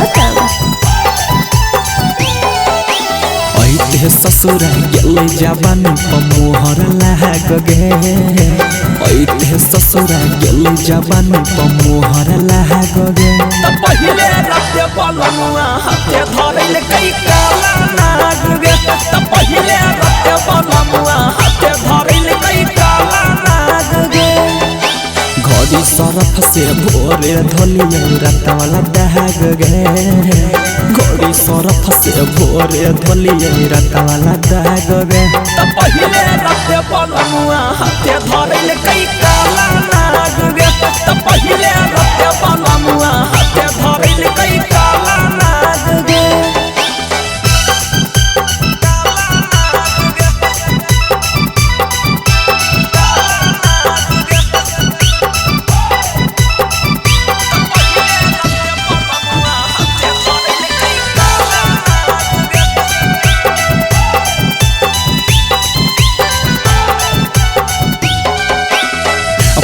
गौतम। ऐते ससुर गेल जवानी मोहर लाग गे, ऐते ससुर गेल जवानी मोहर लाग गे। पहिले राते बलमुआ हाथे धरल कई काला नाग गे, पहिले राते बलमुआ हाथे धरल कई काला नाग गे। घड़ी सरफ से भोरे धोलिए रात वाला दाग गे, घड़ी सरफ से भोरे धोलिए रात वाला दाग गे। पहिले राते बलमुआ हाथे धरल कई काला नाग गे, पहिले राते बलमुआ हाथे धरल कई काला नाग गे।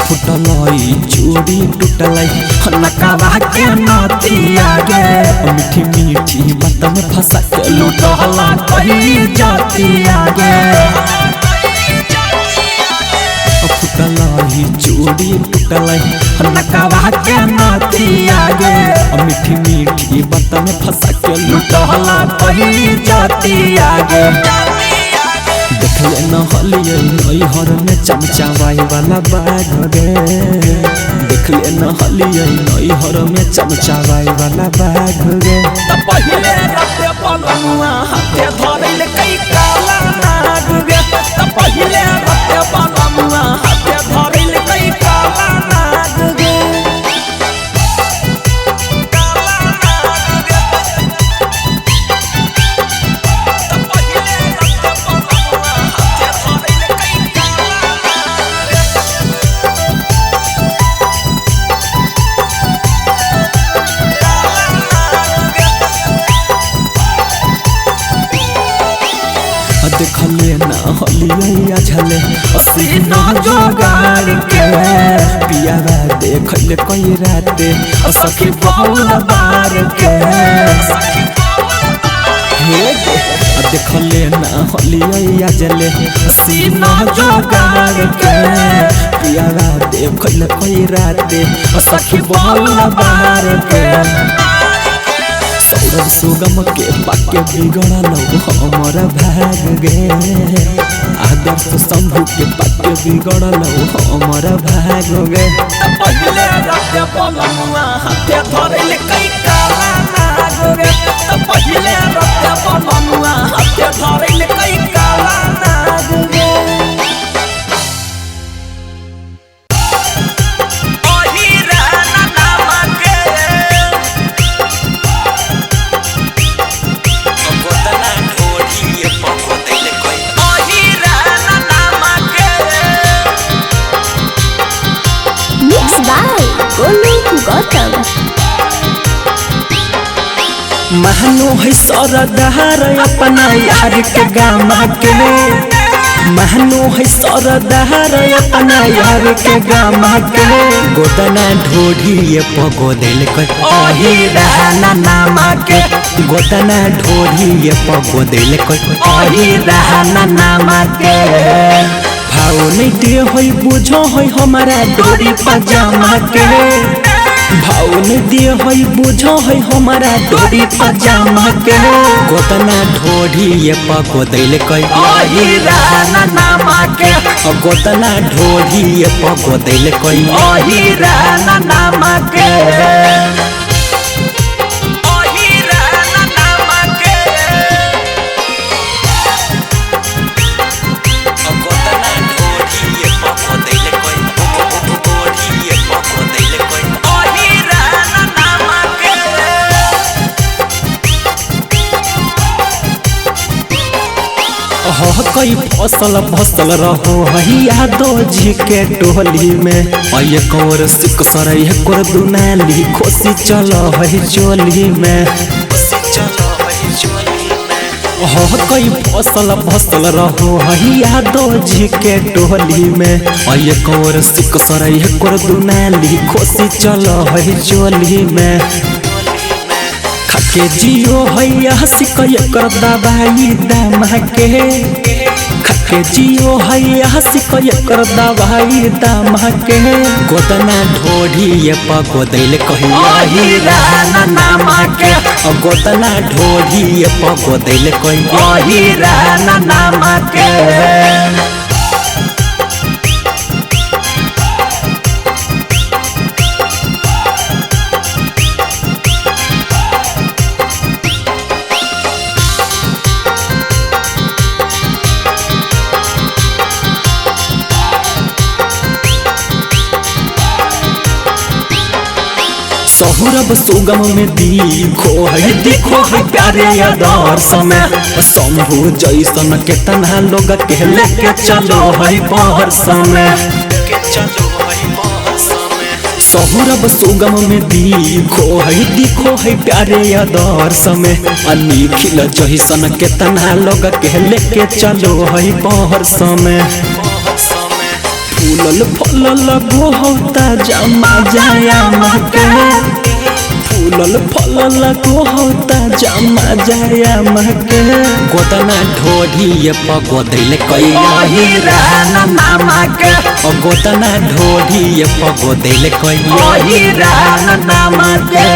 फुटलई चूड़ी टूटलई नकावा के नतिया गे, मीठी मीठी बात में फंसा के लूटला कहीं जातिया गे। फुटलई चूड़ी टूटलई नकावा के नतिया गे, मीठी मीठी बात में फंसा के लूटला कहीं जातिया गे। देखले न हलिए नैहर में चमचावाई वाला बाग गे, देखले न हलिए नैहर में चमचावाई वाला बाग गे। पहिले राते बलमुआ हाथे धरल कई काला नाग गे, पहिले राते बलमुआ हाथे धरल कई काला नाग गे। देखले ना हलिया झले सीना जोगाड़ के, पियावा देखले कई राते सखी बहुल बार के। देखले ना हलिया झले सीना जोगाड़ के, पियावा देखले कई राते सखी बहुल बार के। सौरभ सुगम के पाके बिगड़ल हमारा भाग गे, आदर्श शंभू के पाके बिगड़ल हमारा भाग गे। पहिले राते बलमुआ हाथे धरल कई काला नाग गे, पहिले राते बलमुआ हाथे धरल कई काला नाग गे। गौतम महनो है सरदार अपना यार के गामा के, महनो है सरदार अपना यार के गामा के। गोदना ढोढ़ी पगोदिल कही रहना नामा के, गोदना ढोढ़ी पगोदिल कही रहना नामा के। भाव नहीं दे होई बुझो होई हमारा डोरी पजामा के, भाव नहीं दिए होई बुझो है हमारा डोरी पजामा के। गोतना ढोढ़ी पगोदिल कही रहना नामा के, गोतना ढोढ़ी पगोदिल कही रहना नामा के। कई फसल फसल रहो हैया दो जी के टोली में, ये कौर सिक सरई कर दुनाली खोसी चलो है चोली में। कई फसल फसल रहो हैया दो जी के टोली में, ये कौर सिक सरई कर दुनाली खोसी चलो है चोली में। खाके जियो हैया हसिक एकर दवाई दामा के खाके जियो हैया हसिक एकर दवाई दामा के गोदना ढोढ़ी पगोदैल कहिया हीरा नामा के गोदना ढोढ़ी पगोदैल कहिया हीरा नामा के सहुरब सुगम में दिखो है प्यारे यादार समय शंभु जैसन केतना लोग के लेके चलो है पहर समय सहुरब सुगम में दिखो है प्यारे यादार समय निखिल जैसन केतना लोग के लेके चलो है पहर समय फूलल फलल गोहता जमा जाया महके फूलल फलल गोहता जमा जाया महके गोदना ढोढ़ी पगोदैल कहिया हीरा नामा के गोदना ढोढ़ी पगोदैल कहिया हीरा नामा के।